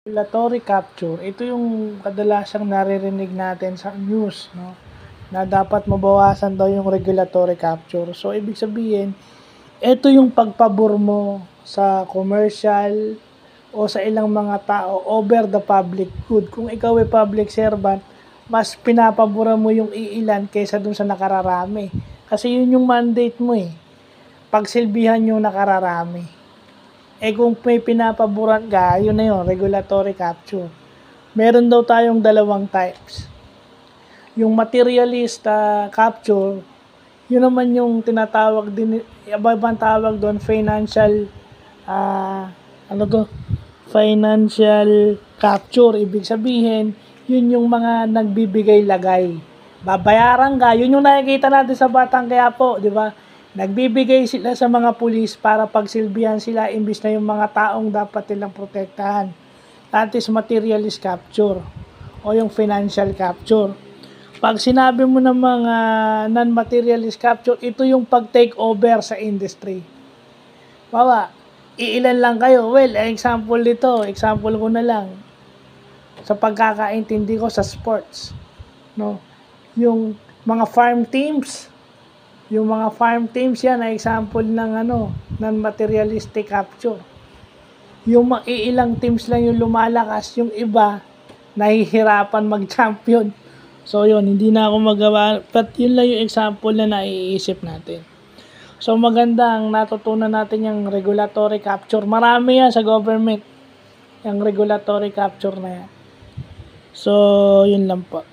Regulatory capture, ito yung kadalasang naririnig natin sa news, no? Na dapat mabawasan daw yung regulatory capture. So, ibig sabihin, ito yung pagpabor mo sa commercial o sa ilang mga tao over the public good. Kung ikaw ay public servant, mas pinapabura mo yung iilan kaysa dun sa nakararami. Kasi yun yung mandate mo eh. Pagsilbihan yung nakararami. Eh kung may pinapaboran ka, yun na yun, regulatory capture. Meron daw tayong dalawang types. Yung materialist capture, yun naman yung tinatawag din, ibang tawag doon, financial, financial capture. Ibig sabihin, yun yung mga nagbibigay lagay. Babayaran ka, yun yung nakikita natin sa Batang Quiapo, di ba? Nagbibigay sila sa mga pulis para pagsilbihan sila imbis na yung mga taong dapat nilang protektahan. That is materialist capture o yung financial capture. Pag sinabi mo ng mga non-materialist capture, ito yung pag-take over sa industry. Bawa, iilan lang kayo. Well, example ko na lang. Sa pagkakaintindi ko sa sports. No? Yung mga farm teams, yan ay example ng non-materialistic capture. Yung iilang teams lang yung lumalakas, yung iba nahihirapan mag-champion. So yun, hindi na ako magawa, but yun lang yung example na naiisip natin. So magandang natutunan natin yung regulatory capture. Marami yan sa government, yung regulatory capture na yan. So yun lang po.